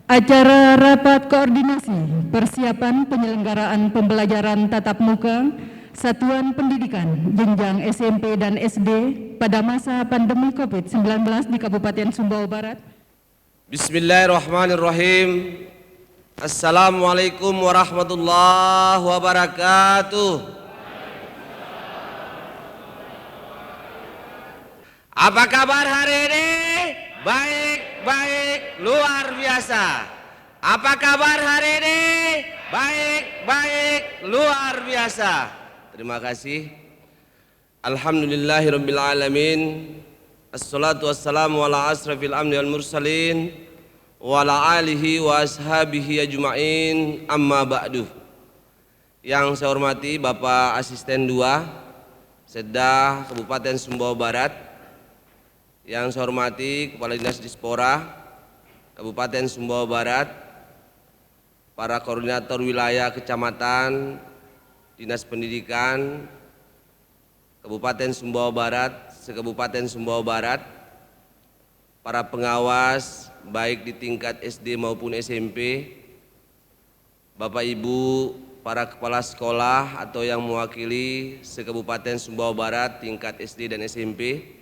Acara rapat koordinasi persiapan penyelenggaraan pembelajaran tatap muka Satuan Pendidikan jenjang SMP dan SD pada masa pandemi COVID-19 di Kabupaten Sumbawa Barat. Bismillahirrahmanirrahim. Assalamualaikum warahmatullahi wabarakatuh. Apa kabar hari ini? Baik, luar biasa. Apa kabar hari ini? Baik, luar biasa. Terima kasih. Alhamdulillahirabbil alamin. Assalatu wassalamu ala asrafil anbiya'i wal mursalin wa ala alihi wa ashabihi ajma'in, amma ba'du. Yang saya hormati Bapak Asisten 2 Setda Kabupaten Sumbawa Barat, yang saya hormati Kepala Dinas Dispora Kabupaten Sumbawa Barat, para koordinator wilayah kecamatan, Dinas Pendidikan Kabupaten Sumbawa Barat, se-Kabupaten Sumbawa Barat, para pengawas baik di tingkat SD maupun SMP, Bapak Ibu, para kepala sekolah atau yang mewakili se-Kabupaten Sumbawa Barat tingkat SD dan SMP,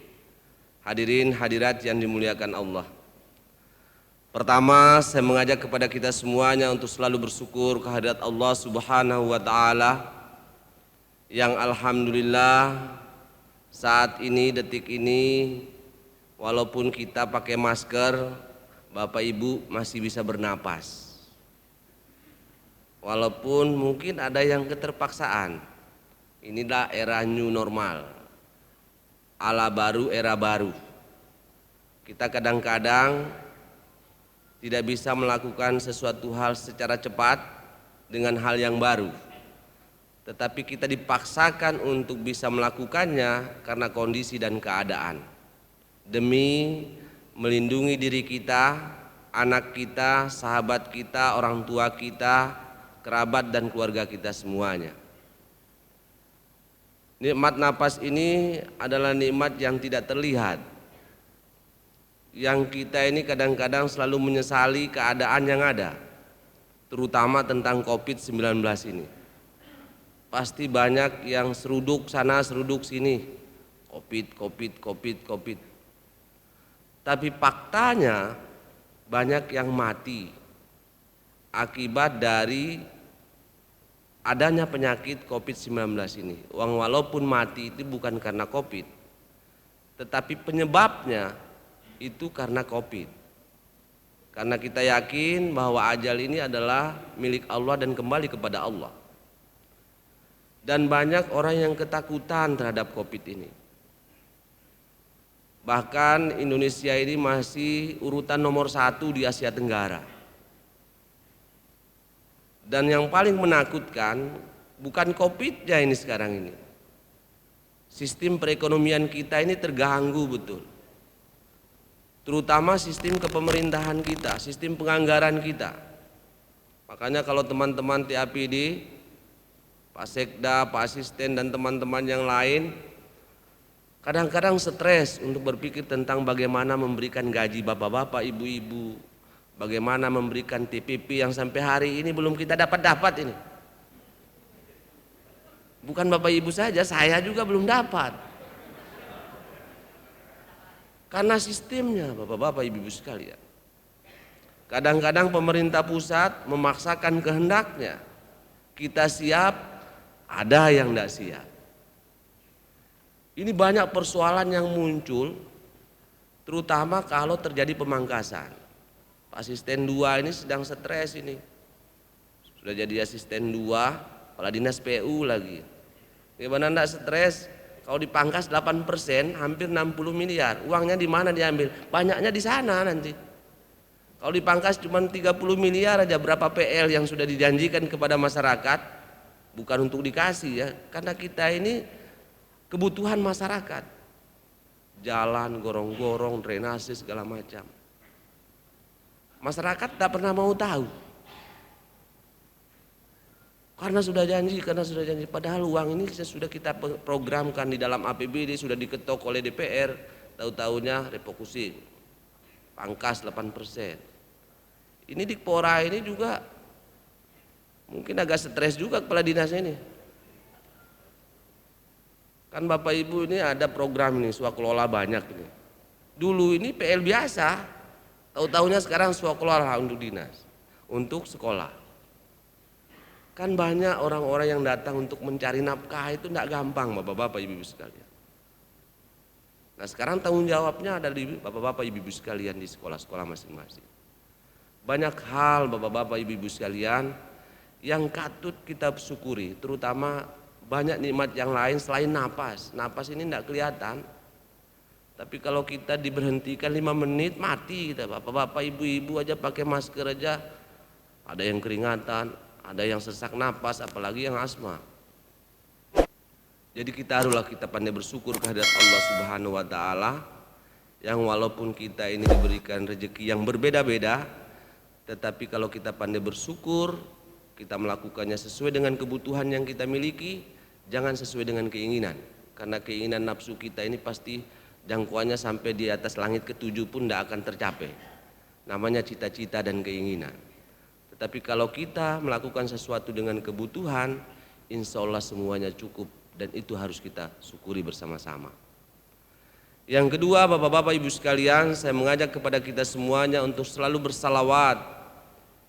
hadirin hadirat yang dimuliakan Allah. Pertama, saya mengajak kepada kita semuanya untuk selalu bersyukur kehadirat Allah Subhanahu wa Ta'ala yang alhamdulillah saat ini, detik ini, walaupun kita pakai masker, Bapak Ibu masih bisa bernapas. Walaupun mungkin ada yang keterpaksaan. Inilah era new normal, ala baru, era baru. Kita kadang-kadang tidak bisa melakukan sesuatu hal secara cepat dengan hal yang baru, tetapi kita dipaksakan untuk bisa melakukannya karena kondisi dan keadaan, demi melindungi diri kita, anak kita, sahabat kita, orang tua kita, kerabat dan keluarga kita semuanya. Nikmat napas ini adalah nikmat yang tidak terlihat, yang kita ini kadang-kadang selalu menyesali keadaan yang ada, terutama tentang COVID-19 ini. Pasti banyak yang seruduk sana seruduk sini, COVID. Tapi faktanya banyak yang mati akibat dari adanya penyakit COVID-19 ini. Walaupun mati itu bukan karena COVID, tetapi penyebabnya itu karena COVID. Karena kita yakin bahwa ajal ini adalah milik Allah dan kembali kepada Allah. Dan banyak orang yang ketakutan terhadap COVID ini. Bahkan Indonesia ini masih urutan nomor 1 di Asia Tenggara. Dan yang paling menakutkan bukan COVID-nya ini sekarang ini. Sistem perekonomian kita ini terganggu betul. Terutama sistem kepemerintahan kita, sistem penganggaran kita. Makanya kalau teman-teman TAPD, Pak Sekda, Pak Asisten dan teman-teman yang lain kadang-kadang stres untuk berpikir tentang bagaimana memberikan gaji bapak-bapak, ibu-ibu, bagaimana memberikan TPP yang sampai hari ini belum kita dapat ini. Bukan bapak ibu saja, saya juga belum dapat. Karena sistemnya, bapak-bapak, ibu-ibu sekalian. Kadang-kadang pemerintah pusat memaksakan kehendaknya. Kita siap, ada yang tidak siap. Ini banyak persoalan yang muncul, terutama kalau terjadi pemangkasan. Asisten 2 ini sedang stres ini. Sudah jadi asisten 2, kepala dinas PU lagi. Gimana enggak stres? Kalau dipangkas 8%, hampir 60 miliar. Uangnya di mana diambil? Banyaknya di sana nanti. Kalau dipangkas cuma 30 miliar aja, berapa PL yang sudah dijanjikan kepada masyarakat? Bukan untuk dikasih ya, karena kita ini kebutuhan masyarakat. Jalan, gorong-gorong, drainase segala macam. Masyarakat tak pernah mau tahu. Karena sudah janji. Padahal uang ini sudah kita programkan di dalam APBD, sudah diketok oleh DPR. Tahu-tahunya refocusing, pangkas 8%. Ini Dikpora ini juga mungkin agak stres juga kepala dinasnya ini. Kan Bapak Ibu ini ada program ini swakelola banyak ini. Dulu ini PL biasa, tahu-tahunya sekarang swakelola untuk dinas, untuk sekolah. Kan banyak orang-orang yang datang untuk mencari nafkah itu tidak gampang Bapak-bapak Ibu-ibu sekalian. Nah sekarang tanggung jawabnya ada di Bapak-bapak Ibu-ibu sekalian di sekolah-sekolah masing-masing. Banyak hal Bapak-bapak Ibu-ibu sekalian yang patut kita syukuri, terutama banyak nikmat yang lain selain napas. Napas ini tidak kelihatan. Tapi kalau kita diberhentikan 5 menit mati kita. Bapak-bapak ibu-ibu aja pakai masker aja ada yang keringatan, ada yang sesak napas, apalagi yang asma. Jadi kita pandai bersyukur kehadirat Allah Subhanahu wa taala yang walaupun kita ini diberikan rezeki yang berbeda-beda, tetapi kalau kita pandai bersyukur, kita melakukannya sesuai dengan kebutuhan yang kita miliki, jangan sesuai dengan keinginan. Karena keinginan nafsu kita ini pasti jangkauannya sampai di atas langit ke-7 pun tidak akan tercapai. Namanya cita-cita dan keinginan. Tetapi kalau kita melakukan sesuatu dengan kebutuhan, insya Allah semuanya cukup dan itu harus kita syukuri bersama-sama. Yang kedua, Bapak-bapak Ibu sekalian, saya mengajak kepada kita semuanya untuk selalu bersalawat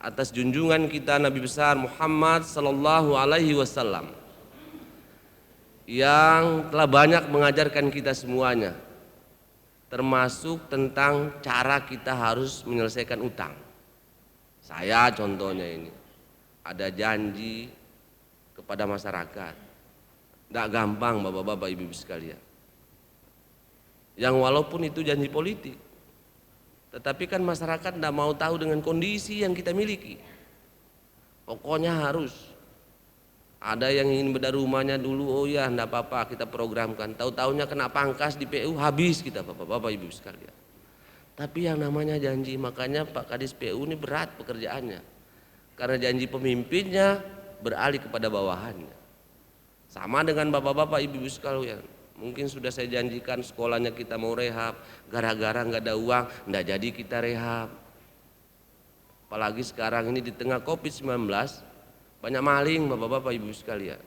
atas junjungan kita Nabi besar Muhammad sallallahu alaihi wasallam yang telah banyak mengajarkan kita semuanya, termasuk tentang cara kita harus menyelesaikan utang. Saya contohnya ini ada janji kepada masyarakat, tidak gampang Bapak-bapak Ibu sekalian, yang walaupun itu janji politik, tetapi kan masyarakat tidak mau tahu dengan kondisi yang kita miliki. Pokoknya harus. Ada yang ingin bedah rumahnya dulu, oh ya tidak apa-apa kita programkan. Tahu-tahunya kena pangkas di PU, habis kita Bapak-bapak Ibu sekalian. Tapi yang namanya janji, makanya Pak Kadis PU ini berat pekerjaannya. Karena janji pemimpinnya beralih kepada bawahannya. Sama dengan Bapak-bapak Ibu sekalian. Mungkin sudah saya janjikan sekolahnya kita mau rehab, gara-gara nggak ada uang, nggak jadi kita rehab. Apalagi sekarang ini di tengah COVID-19 banyak maling Bapak-bapak Ibu sekalian.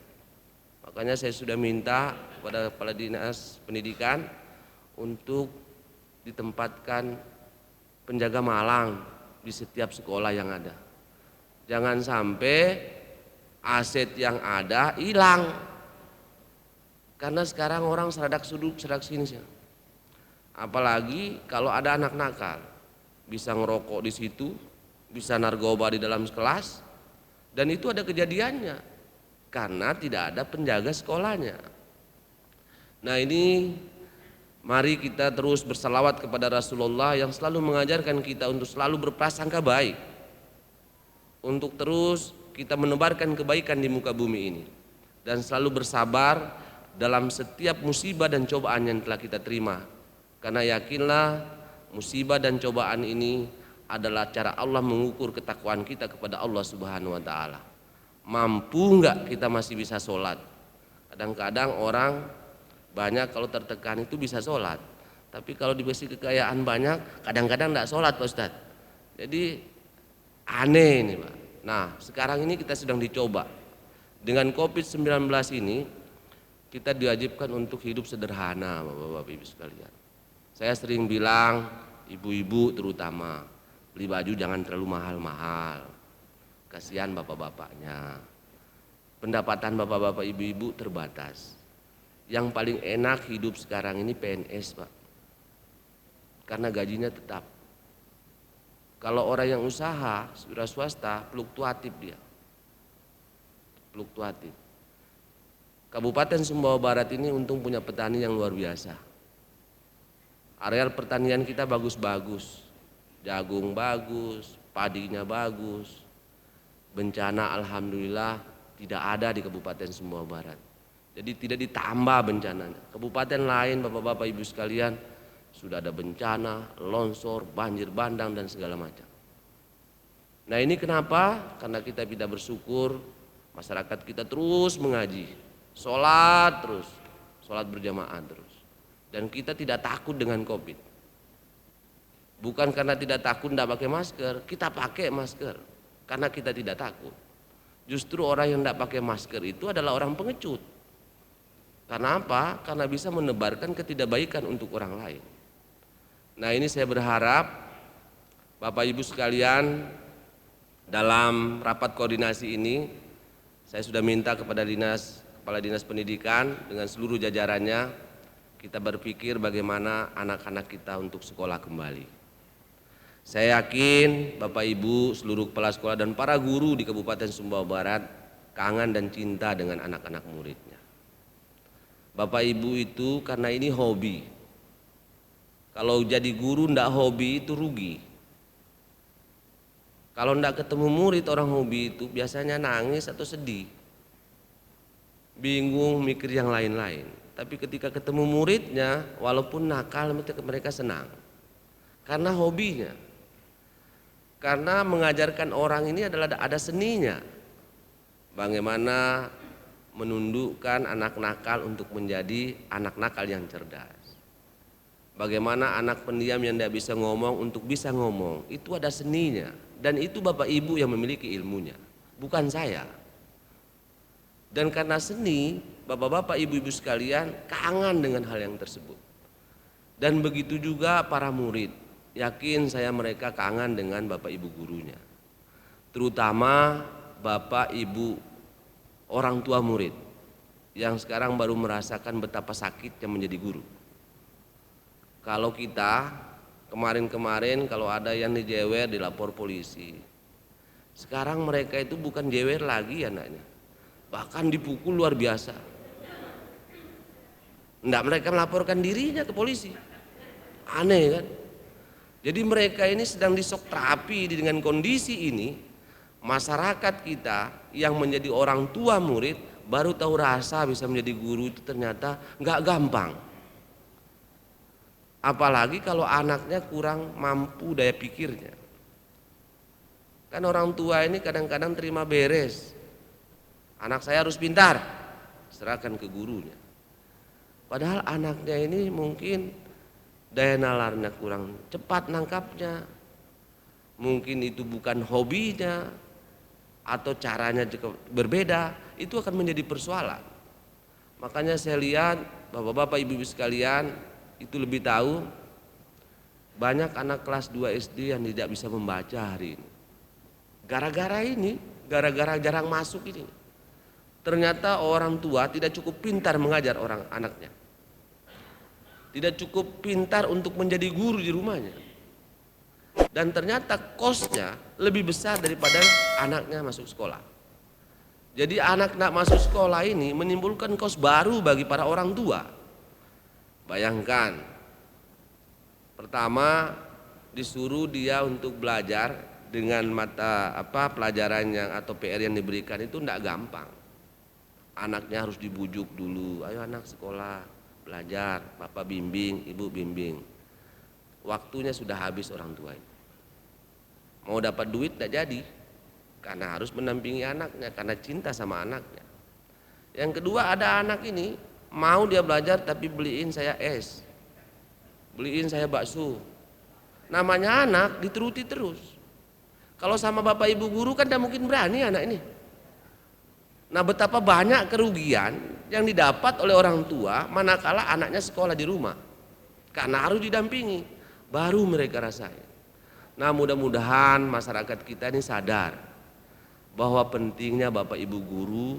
Makanya saya sudah minta kepada Kepala Dinas Pendidikan untuk ditempatkan penjaga malang di setiap sekolah yang ada. Jangan sampai aset yang ada hilang. Karena sekarang orang seradak sudut seradak sini. Apalagi kalau ada anak nakal, bisa ngerokok di situ, bisa narkoba di dalam kelas, dan itu ada kejadiannya karena tidak ada penjaga sekolahnya. Nah ini mari kita terus bersalawat kepada Rasulullah yang selalu mengajarkan kita untuk selalu berprasangka baik, untuk terus kita menebarkan kebaikan di muka bumi ini, dan selalu bersabar dalam setiap musibah dan cobaan yang telah kita terima. Karena yakinlah musibah dan cobaan ini adalah cara Allah mengukur ketakwaan kita kepada Allah Subhanahu wa taala. Mampu enggak kita masih bisa sholat? Kadang-kadang orang banyak kalau tertekan itu bisa sholat, tapi kalau dikasih kekayaan banyak kadang-kadang enggak sholat Pak Ustadz. Jadi aneh ini Pak. Nah sekarang ini kita sedang dicoba dengan COVID-19 ini. Kita diwajibkan untuk hidup sederhana Bapak-bapak Ibu sekalian. Saya sering bilang ibu-ibu terutama beli baju jangan terlalu mahal-mahal. Kasihan bapak-bapaknya. Pendapatan bapak-bapak ibu-ibu terbatas. Yang paling enak hidup sekarang ini PNS Pak. Karena gajinya tetap. Kalau orang yang usaha, wira swasta fluktuatif dia. Fluktuatif. Kabupaten Sumbawa Barat ini untung punya petani yang luar biasa. Areal pertanian kita bagus-bagus, jagung bagus, padinya bagus. Bencana alhamdulillah tidak ada di Kabupaten Sumbawa Barat. Jadi tidak ditambah bencananya. Kabupaten lain Bapak-bapak Ibu sekalian sudah ada bencana, longsor, banjir bandang dan segala macam. Nah ini kenapa? Karena kita tidak bersyukur, masyarakat kita terus mengaji. Sholat terus, sholat berjamaah terus, dan kita tidak takut dengan COVID. Bukan karena tidak takut tidak pakai masker, kita pakai masker karena kita tidak takut. Justru orang yang tidak pakai masker itu adalah orang pengecut. Karena apa? Karena bisa menebarkan ketidakbaikan untuk orang lain. Nah, ini saya berharap Bapak Ibu sekalian, dalam rapat koordinasi ini saya sudah minta kepada Kepala Dinas Pendidikan dengan seluruh jajarannya, kita berpikir bagaimana anak-anak kita untuk sekolah kembali. Saya yakin Bapak Ibu, seluruh kepala sekolah dan para guru di Kabupaten Sumbawa Barat kangen dan cinta dengan anak-anak muridnya. Bapak Ibu itu karena ini hobi. Kalau jadi guru ndak hobi itu rugi. Kalau ndak ketemu murid orang hobi itu biasanya nangis atau sedih. Bingung mikir yang lain-lain. Tapi ketika ketemu muridnya, walaupun nakal mereka senang. Karena hobinya. Karena mengajarkan orang ini adalah ada seninya. Bagaimana menundukkan anak nakal untuk menjadi anak nakal yang cerdas. Bagaimana anak pendiam yang tidak bisa ngomong untuk bisa ngomong. Itu ada seninya. Dan itu Bapak Ibu yang memiliki ilmunya, bukan saya. Dan karena seni, Bapak-bapak, Ibu-ibu sekalian kangen dengan hal yang tersebut. Dan begitu juga para murid. Yakin saya mereka kangen dengan Bapak Ibu gurunya. Terutama Bapak Ibu orang tua murid yang sekarang baru merasakan betapa sakitnya menjadi guru. Kalau kita kemarin-kemarin kalau ada yang dijewer dilapor polisi. Sekarang mereka itu bukan jewer lagi anaknya. Bahkan dipukul luar biasa. Enggak, mereka melaporkan dirinya ke polisi. Aneh kan? Jadi mereka ini sedang disok terapi dengan kondisi ini. Masyarakat kita yang menjadi orang tua murid baru tahu rasa bisa menjadi guru itu ternyata nggak gampang. Apalagi kalau anaknya kurang mampu daya pikirnya. Kan orang tua ini kadang-kadang terima beres. Anak saya harus pintar, serahkan ke gurunya. Padahal anaknya ini mungkin daya nalarnya kurang cepat nangkapnya. Mungkin itu bukan hobinya atau caranya juga berbeda, itu akan menjadi persoalan. Makanya saya lihat Bapak-bapak, Ibu-ibu sekalian itu lebih tahu banyak anak kelas 2 SD yang tidak bisa membaca hari ini. Gara-gara ini, gara-gara jarang masuk ini. Ternyata orang tua tidak cukup pintar mengajar orang anaknya. Tidak cukup pintar untuk menjadi guru di rumahnya. Dan ternyata kosnya lebih besar daripada anaknya masuk sekolah. Jadi anak nak masuk sekolah ini menimbulkan kos baru bagi para orang tua. Bayangkan, pertama disuruh dia untuk belajar dengan mata pelajaran yang atau PR yang diberikan itu tidak gampang. Anaknya harus dibujuk dulu, ayo anak sekolah, belajar, bapak bimbing, ibu bimbing. Waktunya sudah habis orang tua ini. Mau dapat duit tidak jadi, karena harus mendampingi anaknya, karena cinta sama anaknya. Yang kedua ada anak ini, mau dia belajar tapi beliin saya es, beliin saya bakso. Namanya anak diteruti terus. Kalau sama bapak ibu guru kan tidak mungkin berani anak ini. Nah, betapa banyak kerugian yang didapat oleh orang tua manakala anaknya sekolah di rumah. Karena harus didampingi, baru mereka rasain. Nah, mudah-mudahan masyarakat kita ini sadar bahwa pentingnya bapak ibu guru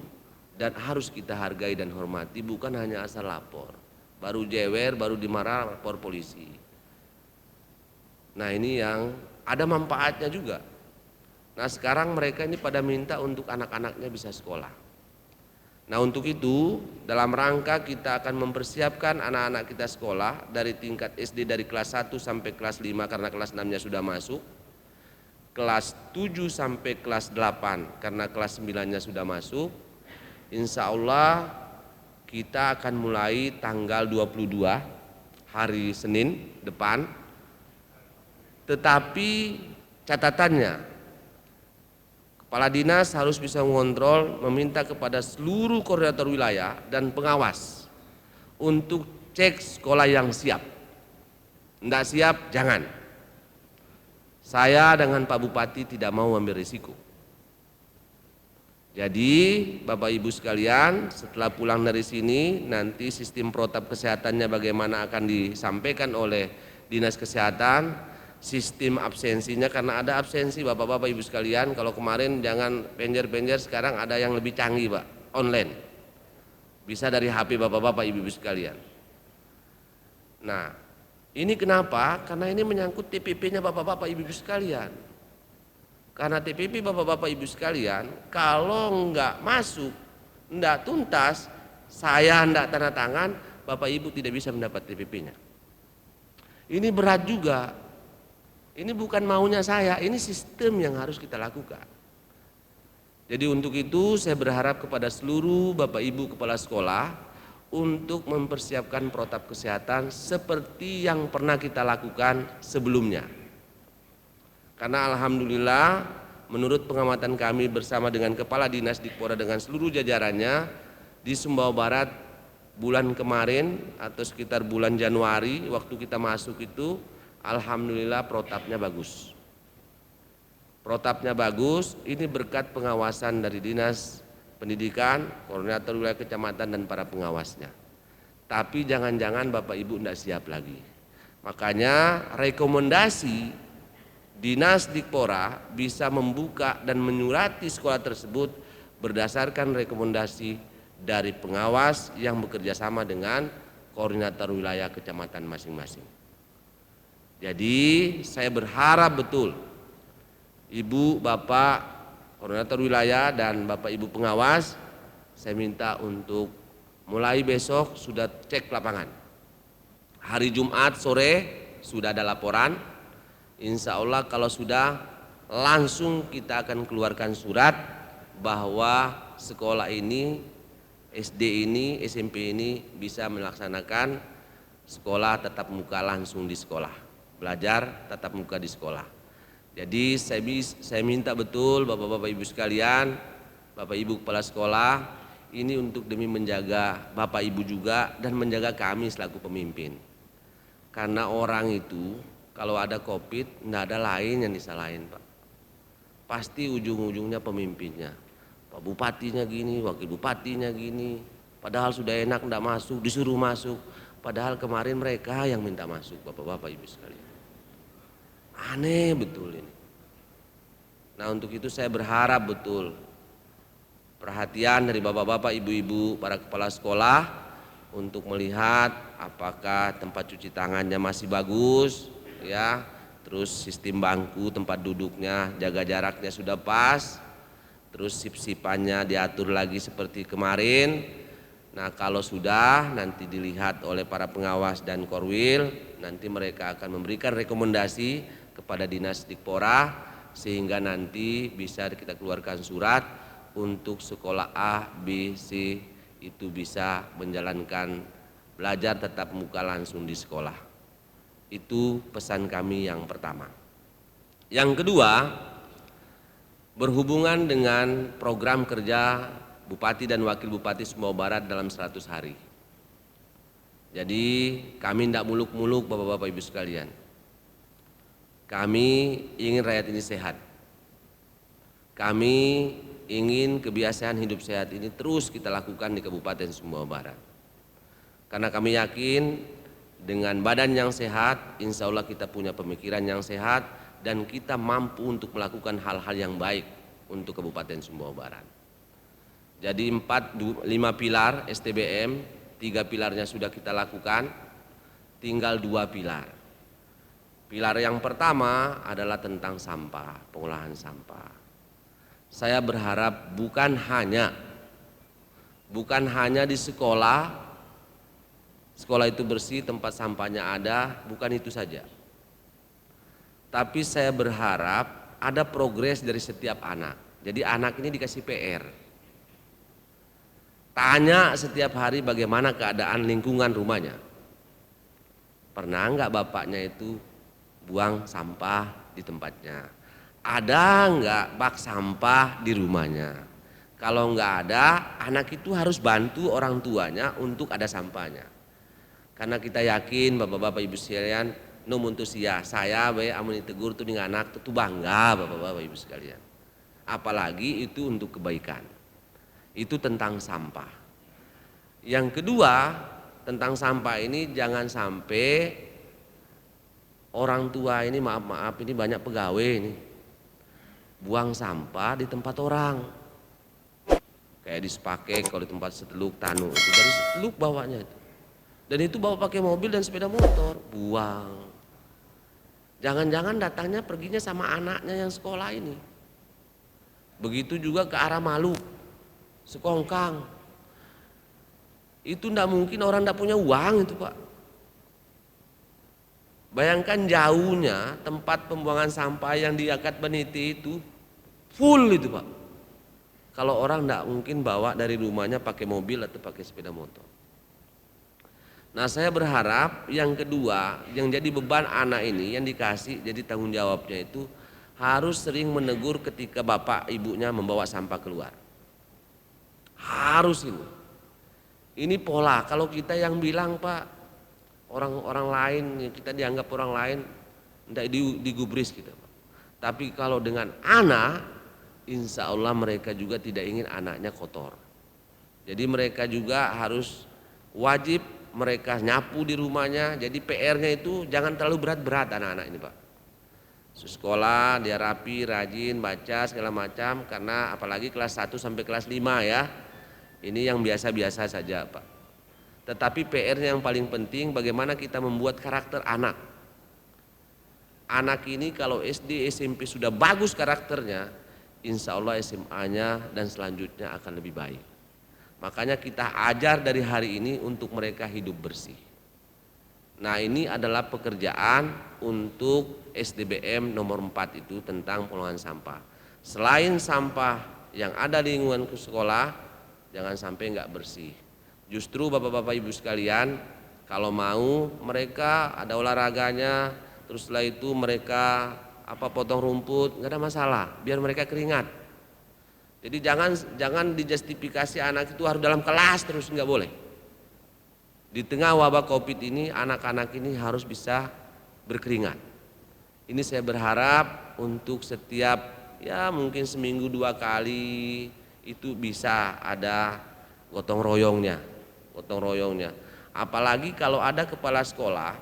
dan harus kita hargai dan hormati, bukan hanya asal lapor. Baru jewer, baru dimarah lapor polisi. Nah, ini yang ada manfaatnya juga. Nah, sekarang mereka ini pada minta untuk anak-anaknya bisa sekolah. Nah, untuk itu dalam rangka kita akan mempersiapkan anak-anak kita sekolah dari tingkat SD dari kelas 1 sampai kelas 5 karena kelas 6-nya sudah masuk. Kelas 7 sampai kelas 8 karena kelas 9-nya sudah masuk. Insya Allah kita akan mulai tanggal 22 hari Senin depan. Tetapi catatannya, Kepala Dinas harus bisa mengontrol, meminta kepada seluruh koordinator wilayah dan pengawas untuk cek sekolah yang siap. Tidak siap, jangan. Saya dengan Pak Bupati tidak mau ambil risiko. Jadi Bapak Ibu sekalian, setelah pulang dari sini nanti sistem protap kesehatannya bagaimana akan disampaikan oleh Dinas Kesehatan, sistem absensinya karena ada absensi Bapak-bapak Ibu sekalian. Kalau kemarin jangan penjer-penjer, sekarang ada yang lebih canggih Pak, online. Bisa dari HP Bapak-bapak Ibu sekalian. Nah, ini kenapa? Karena ini menyangkut TPP-nya Bapak-bapak Ibu sekalian. Karena TPP Bapak-bapak Ibu sekalian, kalau nggak masuk, nggak tuntas, saya nggak tanda tangan, Bapak Ibu tidak bisa mendapat TPP-nya. Ini berat juga. Ini bukan maunya saya, ini sistem yang harus kita lakukan. Jadi untuk itu saya berharap kepada seluruh Bapak Ibu Kepala Sekolah untuk mempersiapkan protap kesehatan seperti yang pernah kita lakukan sebelumnya. Karena alhamdulillah menurut pengamatan kami bersama dengan Kepala Dinas Dikpora dengan seluruh jajarannya di Sumbawa Barat bulan kemarin atau sekitar bulan Januari waktu kita masuk itu alhamdulillah protapnya bagus. Protapnya bagus, ini berkat pengawasan dari Dinas Pendidikan, Koordinator Wilayah Kecamatan dan para pengawasnya. Tapi jangan-jangan Bapak Ibu tidak siap lagi. Makanya rekomendasi Dinas Dikpora bisa membuka dan menyurati sekolah tersebut berdasarkan rekomendasi dari pengawas yang bekerja sama dengan koordinator wilayah kecamatan masing-masing. Jadi saya berharap betul Ibu, Bapak, koordinator wilayah dan Bapak Ibu pengawas, saya minta untuk mulai besok sudah cek lapangan. Hari Jumat sore sudah ada laporan. Insya Allah kalau sudah langsung kita akan keluarkan surat bahwa sekolah ini, SD ini, SMP ini bisa melaksanakan sekolah tatap muka langsung di sekolah, belajar tatap muka di sekolah. Jadi saya minta betul Bapak-bapak Ibu sekalian, Bapak Ibu Kepala Sekolah, ini untuk demi menjaga Bapak Ibu juga dan menjaga kami selaku pemimpin. Karena orang itu kalau ada COVID, nggak ada lain yang disalahin Pak. Pasti ujung-ujungnya pemimpinnya. Pak Bupatinya gini, Wakil Bupatinya gini. Padahal sudah enak nggak masuk, disuruh masuk. Padahal kemarin mereka yang minta masuk, Bapak-bapak Ibu sekalian. Aneh betul ini. Nah untuk itu saya berharap betul perhatian dari Bapak-bapak, Ibu-ibu, para kepala sekolah untuk melihat apakah tempat cuci tangannya masih bagus, ya, terus sistem bangku tempat duduknya jaga jaraknya sudah pas, terus sip-sipannya diatur lagi seperti kemarin. Nah kalau sudah nanti dilihat oleh para pengawas dan korwil, nanti mereka akan memberikan rekomendasi kepada Dinas Dikpora sehingga nanti bisa kita keluarkan surat untuk sekolah A, B, C itu bisa menjalankan belajar tatap muka langsung di sekolah. Itu pesan kami yang pertama. Yang kedua, berhubungan dengan program kerja Bupati dan Wakil Bupati Sumbawa Barat dalam 100 hari. Jadi kami tidak muluk-muluk Bapak-bapak Ibu sekalian. Kami ingin rakyat ini sehat. Kami ingin kebiasaan hidup sehat ini terus kita lakukan di Kabupaten Sumbawa Barat. Karena kami yakin dengan badan yang sehat, insya Allah kita punya pemikiran yang sehat dan kita mampu untuk melakukan hal-hal yang baik untuk Kabupaten Sumbawa Barat. Jadi 5 pilar STBM, 3 pilarnya sudah kita lakukan, tinggal 2 pilar. Pilar yang pertama adalah tentang sampah, pengolahan sampah. Saya berharap bukan hanya di sekolah itu bersih, tempat sampahnya ada, bukan itu saja. Tapi saya berharap ada progres dari setiap anak. Jadi anak ini dikasih PR. Tanya setiap hari bagaimana keadaan lingkungan rumahnya. Pernah enggak bapaknya itu buang sampah di tempatnya? Ada enggak bak sampah di rumahnya? Kalau enggak ada, anak itu harus bantu orang tuanya untuk ada sampahnya. Karena kita yakin Bapak-bapak Ibu sekalian, Numun sia saya bae amun ditegur tuh dengan anak tuh bangga Bapak-bapak Ibu sekalian. Apalagi itu untuk kebaikan. Itu tentang sampah. Yang kedua, tentang sampah ini jangan sampai orang tua ini maaf ini banyak pegawai ini buang sampah di tempat orang. Kayak di Sepaket kalau di tempat seteluk Tanu itu dari seteluk bawanya itu. Dan itu bawa pakai mobil dan sepeda motor, buang. Jangan-jangan datangnya perginya sama anaknya yang sekolah ini. Begitu juga ke arah Malu, Sekongkang. Itu ndak mungkin orang ndak punya uang itu Pak. Bayangkan jauhnya tempat pembuangan sampah yang di Akad Beniti itu full itu Pak. Kalau orang ndak mungkin bawa dari rumahnya pakai mobil atau pakai sepeda motor. Nah saya berharap yang kedua yang jadi beban anak ini yang dikasih jadi tanggung jawabnya itu harus sering menegur ketika bapak ibunya membawa sampah keluar. Harus ini. Ini pola kalau kita yang bilang Pak orang-orang lain kita dianggap orang lain tidak digubris kita Pak. Tapi kalau dengan anak insya Allah mereka juga tidak ingin anaknya kotor. Jadi mereka juga harus wajib mereka nyapu di rumahnya. Jadi PR-nya itu jangan terlalu berat-berat anak-anak ini Pak. Sekolah dia rapi, rajin, baca segala macam. Karena apalagi kelas 1 sampai kelas 5 ya. Ini yang biasa-biasa saja Pak. Tetapi PR-nya yang paling penting bagaimana kita membuat karakter anak. Anak ini kalau SD, SMP sudah bagus karakternya, insya Allah SMA-nya dan selanjutnya akan lebih baik. Makanya kita ajar dari hari ini untuk mereka hidup bersih. Nah ini adalah pekerjaan untuk SDBM nomor 4 itu tentang pengelolaan sampah. Selain sampah yang ada di lingkungan sekolah, jangan sampai nggak bersih. Justru bapak-bapak ibu sekalian, kalau mau mereka ada olahraganya, terus setelah itu mereka potong rumput, nggak ada masalah, biar mereka keringat. Jadi jangan dijustifikasi anak itu harus dalam kelas terus, nggak boleh. Di tengah wabah Covid ini anak-anak ini harus bisa berkeringat. Ini saya berharap untuk setiap ya mungkin seminggu 2 kali itu bisa ada gotong royongnya. Apalagi kalau ada kepala sekolah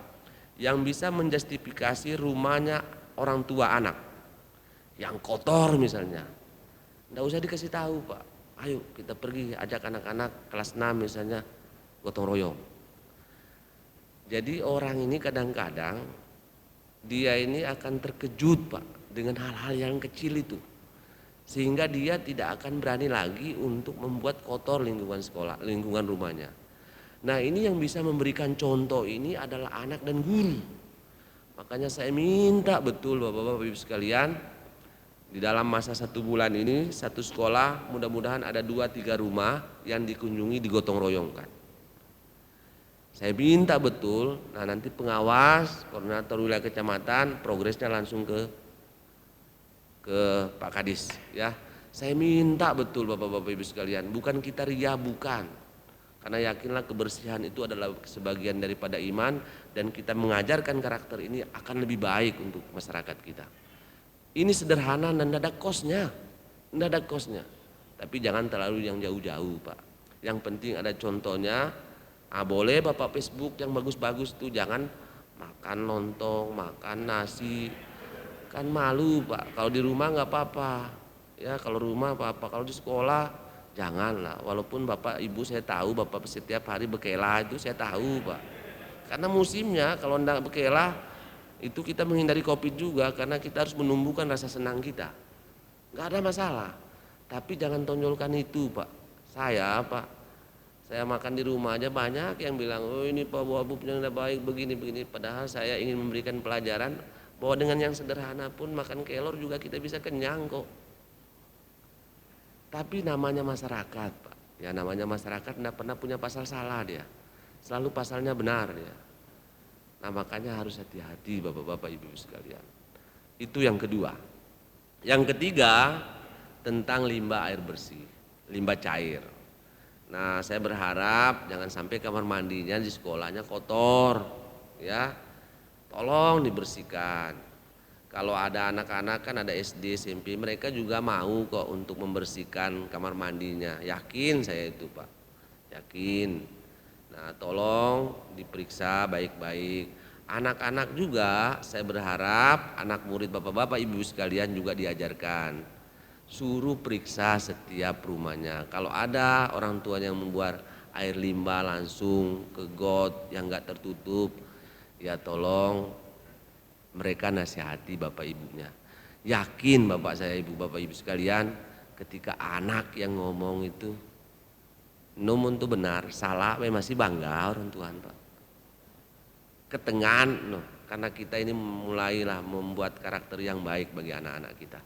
yang bisa menjustifikasi rumahnya orang tua anak yang kotor misalnya. Nggak usah dikasih tahu Pak, ayo kita pergi ajak anak-anak kelas 6 misalnya gotong royong. Jadi orang ini kadang-kadang dia ini akan terkejut Pak dengan hal-hal yang kecil itu. Sehingga dia tidak akan berani lagi untuk membuat kotor lingkungan sekolah, lingkungan rumahnya. Nah ini yang bisa memberikan contoh ini adalah anak dan guru. Makanya saya minta betul Bapak-bapak Ibu sekalian, di dalam masa 1 bulan ini satu sekolah mudah-mudahan ada 2-3 rumah yang dikunjungi digotong royongkan. Saya minta betul, nah nanti pengawas, koordinator wilayah kecamatan, progresnya langsung ke Pak Kadis ya. Saya minta betul Bapak-bapak Ibu sekalian, bukan kita ria, bukan. Karena yakinlah kebersihan itu adalah sebagian daripada iman dan kita mengajarkan karakter ini akan lebih baik untuk masyarakat kita. Ini sederhana dan tidak ada kosnya. Tapi jangan terlalu yang jauh-jauh Pak. Yang penting ada contohnya. Boleh Bapak Facebook yang bagus-bagus tuh, jangan makan lontong, makan nasi. Kan malu Pak, kalau di rumah nggak apa-apa. Ya kalau rumah apa-apa, kalau di sekolah janganlah. Walaupun Bapak Ibu saya tahu Bapak setiap hari berkelah itu saya tahu Pak. Karena musimnya kalau enggak berkelah itu kita menghindari Covid juga karena kita harus menumbuhkan rasa senang kita. Nggak ada masalah. Tapi jangan tonjolkan itu Pak. Saya makan di rumah aja banyak yang bilang, oh ini Pak bubuknya udah baik begini. Padahal saya ingin memberikan pelajaran bahwa dengan yang sederhana pun makan kelor juga kita bisa kenyang kok. Tapi namanya masyarakat Pak. Ya namanya masyarakat tidak pernah punya pasal salah dia. Selalu pasalnya benar dia. Nah makanya harus hati-hati Bapak-bapak Ibu sekalian. Itu yang kedua. Yang ketiga tentang limbah air bersih, limbah cair. Nah saya berharap jangan sampai kamar mandinya di sekolahnya kotor ya. tolong dibersihkan. Kalau ada anak-anak kan ada SD, SMP, mereka juga mau kok untuk membersihkan kamar mandinya. Yakin saya itu Pak, yakin. Nah tolong diperiksa baik-baik. Anak-anak juga saya berharap anak murid bapak-bapak ibu sekalian juga diajarkan. Suruh periksa setiap rumahnya. Kalau ada orang tuanya yang membuat air limbah langsung ke got yang enggak tertutup, ya tolong mereka nasihati bapak ibunya. Yakin bapak saya ibu bapak ibu sekalian, ketika anak yang ngomong itu nomun itu benar, salah masih bangga orang Tuhan Pak. Ketengan no, karena kita ini mulailah membuat karakter yang baik bagi anak-anak kita.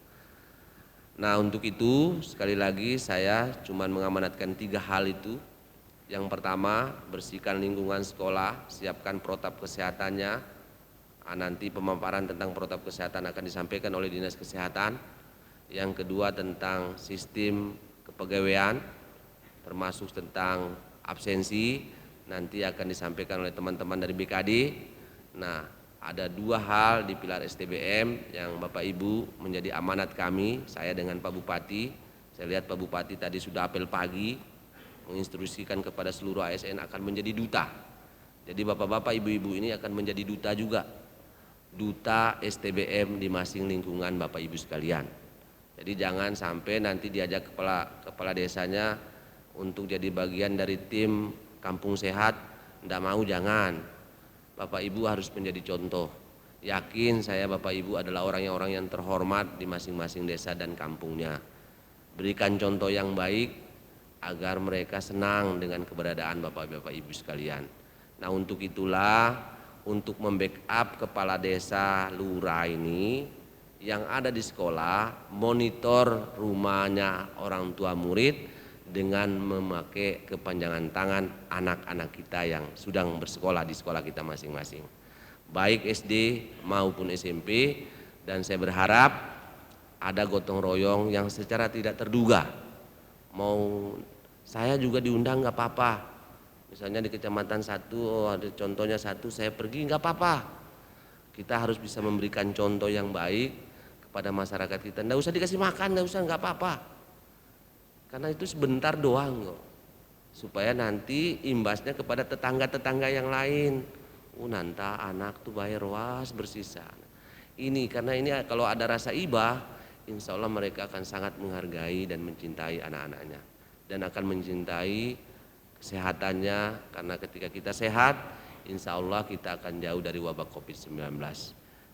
Nah untuk itu sekali lagi saya cuma mengamanatkan 3 hal itu. Yang pertama, bersihkan lingkungan sekolah, siapkan protap kesehatannya. Nanti pemaparan tentang protap kesehatan akan disampaikan oleh Dinas Kesehatan. Yang kedua tentang sistem kepegawaian, termasuk tentang absensi, nanti akan disampaikan oleh teman-teman dari BKD. Nah, ada 2 hal di pilar STBM yang Bapak Ibu menjadi amanat kami, saya dengan Pak Bupati. Saya lihat Pak Bupati tadi sudah apel pagi, menginstruksikan kepada seluruh ASN akan menjadi duta. Jadi bapak-bapak ibu-ibu ini akan menjadi duta juga. Duta STBM di masing lingkungan bapak ibu sekalian. Jadi jangan sampai nanti diajak kepala desanya untuk jadi bagian dari tim kampung sehat, enggak mau, jangan. Bapak ibu harus menjadi contoh. Yakin saya bapak ibu adalah orang yang terhormat di masing-masing desa dan kampungnya. Berikan contoh yang baik agar mereka senang dengan keberadaan bapak-bapak ibu sekalian. Nah untuk itulah, untuk membackup kepala desa lurah ini yang ada di sekolah, monitor rumahnya orang tua murid dengan memakai kepanjangan tangan anak-anak kita yang sedang bersekolah di sekolah kita masing-masing, baik SD maupun SMP. Dan saya berharap ada gotong royong yang secara tidak terduga. Mau saya juga diundang nggak apa-apa, misalnya di kecamatan satu, ada contohnya satu, saya pergi nggak apa-apa. Kita harus bisa memberikan contoh yang baik kepada masyarakat kita. Nggak usah dikasih makan, nggak apa-apa, karena itu sebentar doang kok, supaya nanti imbasnya kepada tetangga-tetangga yang lain. Nanta anak tuh bayar was bersisa. Ini karena ini kalau ada rasa ibah, insya Allah mereka akan sangat menghargai dan mencintai anak-anaknya, dan akan mencintai kesehatannya, karena ketika kita sehat insya Allah kita akan jauh dari wabah COVID-19.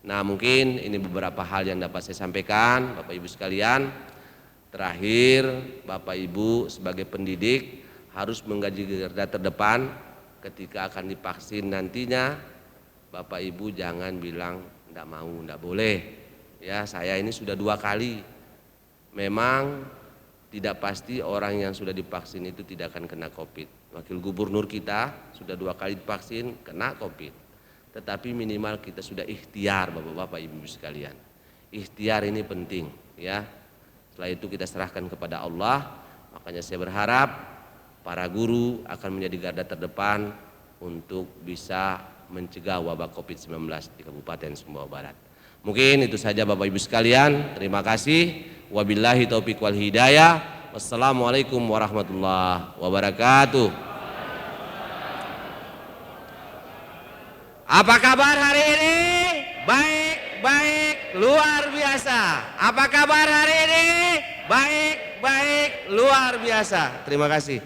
Nah mungkin ini beberapa hal yang dapat saya sampaikan Bapak Ibu sekalian. Terakhir, Bapak Ibu sebagai pendidik harus menggaji garda terdepan ketika akan divaksin nantinya. Bapak Ibu jangan bilang enggak mau, enggak boleh. Ya, saya ini sudah 2 kali. Memang tidak pasti orang yang sudah divaksin itu tidak akan kena COVID. Wakil Gubernur kita sudah 2 kali divaksin, kena COVID. Tetapi minimal kita sudah ikhtiar Bapak-bapak Ibu sekalian. Ikhtiar ini penting ya. Setelah itu kita serahkan kepada Allah. Makanya saya berharap para guru akan menjadi garda terdepan untuk bisa mencegah wabah COVID-19 di Kabupaten Sumbawa Barat. Mungkin itu saja Bapak Ibu sekalian. Terima kasih. Wabillahi taufiq wal hidayah. Wassalamualaikum warahmatullahi wabarakatuh. Apa kabar hari ini? Baik, baik, luar biasa. Apa kabar hari ini? Baik, baik, luar biasa. Terima kasih.